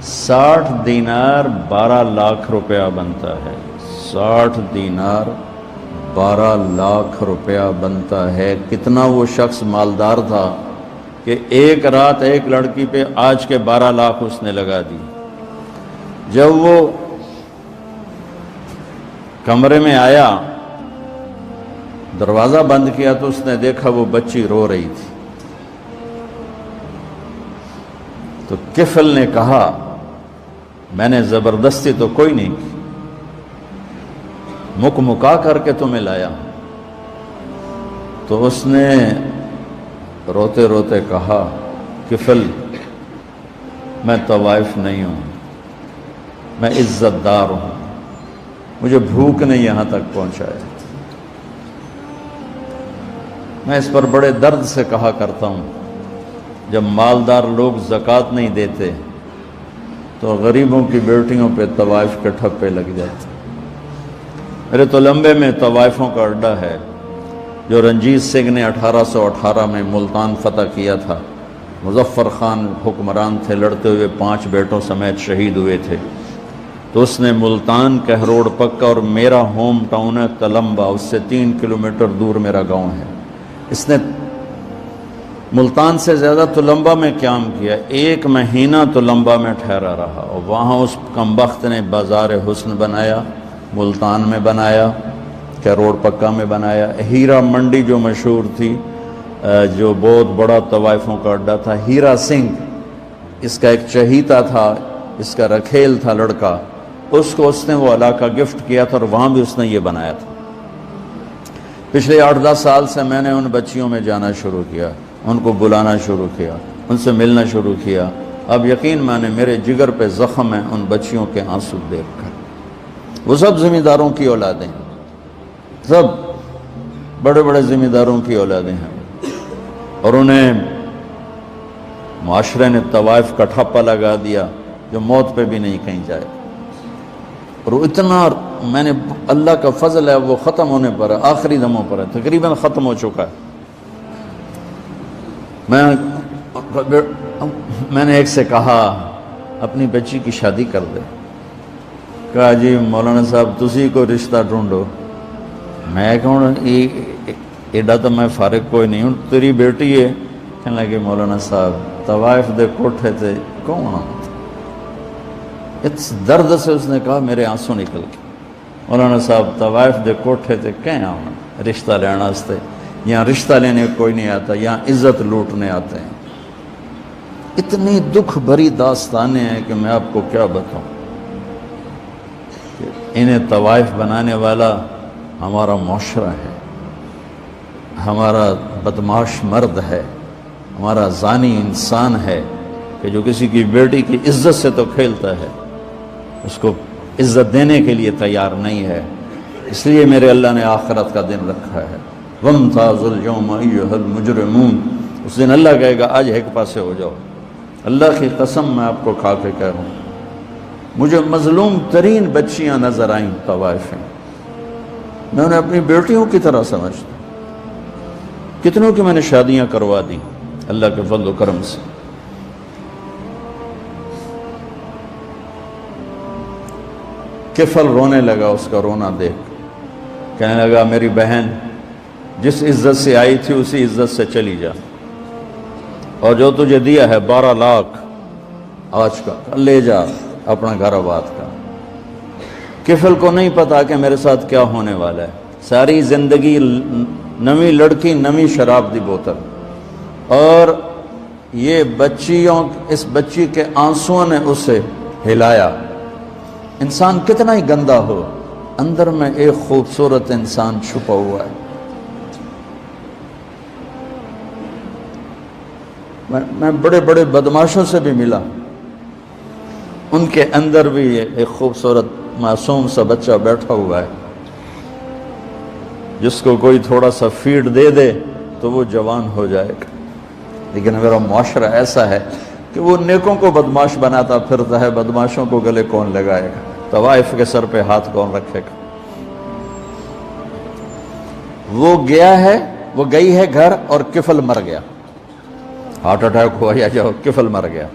60 دینار 12 لاکھ روپیہ بنتا ہے۔ 60 دینار 12 لاکھ روپیہ بنتا ہے۔ کتنا وہ شخص مالدار تھا کہ ایک رات ایک لڑکی پہ آج کے 12 لاکھ اس نے لگا دی۔ جب وہ کمرے میں آیا، دروازہ بند کیا تو اس نے دیکھا وہ بچی رو رہی تھی۔ تو کفل نے کہا میں نے زبردستی تو کوئی نہیں کی، مکا کر کے تمہیں لایا۔ تو اس نے روتے روتے کہا کفل میں طوائف نہیں ہوں، میں عزت دار ہوں، مجھے بھوک نے یہاں تک پہنچایا۔ میں اس پر بڑے درد سے کہا کرتا ہوں، جب مالدار لوگ زکوٰۃ نہیں دیتے تو غریبوں کی بیٹیوں پہ طوائف کے ٹھپے لگ جاتے۔ میرے تلمبے میں طوائفوں کا اڈا ہے جو رنجیت سنگھ نے 1818 میں ملتان فتح کیا تھا۔ مظفر خان حکمران تھے، لڑتے ہوئے 5 بیٹوں سمیت شہید ہوئے تھے۔ تو اس نے ملتان کہروڑ پکا، اور میرا ہوم ٹاؤن ہے تلمبا، اس سے 3 کلومیٹر دور میرا گاؤں ہے۔ اس نے ملتان سے زیادہ تلمبا میں قیام کیا۔ 1 مہینہ تلمبا میں ٹھہرا رہا، اور وہاں اس کمبخت نے بازار حسن بنایا، ملتان میں بنایا، کہروڑ پکا میں بنایا۔ ہیرا منڈی جو مشہور تھی، جو بہت بڑا طوائفوں کا اڈا تھا، ہیرا سنگھ اس کا ایک چہیتا تھا، اس کا رکھیل تھا لڑکا، اس کو اس نے وہ علاقہ گفٹ کیا تھا، اور وہاں بھی اس نے یہ بنایا تھا۔ پچھلے 8-10 سال سے میں نے ان بچیوں میں جانا شروع کیا، ان کو بلانا شروع کیا، ان سے ملنا شروع کیا۔ اب یقین مانے میرے جگر پہ زخم ہے ان بچیوں کے آنسو دیکھ کر۔ وہ سب زمینداروں کی اولادیں ہیں، سب بڑے بڑے زمینداروں کی اولادیں ہیں، اور انہیں معاشرے نے طوائف کا ٹھپا لگا دیا جو موت پہ بھی نہیں کہیں جائے۔ اور وہ اتنا، میں نے اللہ کا فضل ہے وہ ختم ہونے پر ہے، آخری دموں پر ہے، تقریباً ختم ہو چکا ہے۔ میں نے ایک سے کہا اپنی بچی کی شادی کر دے۔ کہا جی مولانا صاحب تسی کو رشتہ ڈھونڈو۔ میں کہوں ایڈا تو میں فارغ کوئی نہیں ہوں، تیری بیٹی ہے۔ کہنے لگے مولانا صاحب طوائف دے کوٹھے تھے کون آتا؟ اس درد سے اس نے کہا میرے آنسو نکل گئے۔ مولانا صاحب طوائف دے کوٹھے تھے کہیں آنا رشتہ لینا واسطے؟ یہاں رشتہ لینے کوئی نہیں آتا، یہاں عزت لوٹنے آتے ہیں۔ اتنی دکھ بھری داستانیں ہیں کہ میں آپ کو کیا بتاؤں۔ انہیں طوائف بنانے والا ہمارا معاشرہ ہے، ہمارا بدمعاش مرد ہے، ہمارا زانی انسان ہے کہ جو کسی کی بیٹی کی عزت سے تو کھیلتا ہے، اس کو عزت دینے کے لیے تیار نہیں ہے۔ اس لیے میرے اللہ نے آخرت کا دن رکھا ہے، وَامْتَازُوا الْيَوْمَ أَيُّهَا الْمُجْرِمُونَ۔ اس دن اللہ کہے گا آج ایک پاسے ہو جاؤ۔ اللہ کی قسم میں آپ کو کھا کے کہہ رہا ہوں، مجھے مظلوم ترین بچیاں نظر آئیں طوائف ہیں، میں انہیں اپنی بیٹیوں کی طرح سمجھتا ہوں۔ کتنوں کی میں نے شادیاں کروا دی اللہ کے فضل و کرم سے۔ کفل رونے لگا اس کا رونا دیکھ، کہنے لگا میری بہن جس عزت سے آئی تھی اسی عزت سے چلی جا، اور جو تجھے دیا ہے 12 لاکھ آج کا لے جا اپنا گھر آباد کا۔ کفل کو نہیں پتا کہ میرے ساتھ کیا ہونے والا ہے۔ ساری زندگی نویں لڑکی نویں شراب دی بوتل، اور یہ اس بچی کے آنسوؤں نے اسے ہلایا۔ انسان کتنا ہی گندا ہو، اندر میں ایک خوبصورت انسان چھپا ہوا ہے۔ میں بڑے بڑے بدماشوں سے بھی ملا، ان کے اندر بھی ایک خوبصورت معصوم سا بچہ بیٹھا ہوا ہے، جس کو کوئی تھوڑا سا فیڈ دے دے تو وہ جوان ہو جائے گا۔ لیکن میرا معاشرہ ایسا ہے کہ وہ نیکوں کو بدماش بناتا پھرتا ہے، بدماشوں کو گلے کون لگائے گا، طوائف کے سر پہ ہاتھ کون رکھے گا۔ وہ گئی ہے گھر، اور کفل مر گیا، ہارٹ اٹیک ہوا یا جو کفل مر گیا۔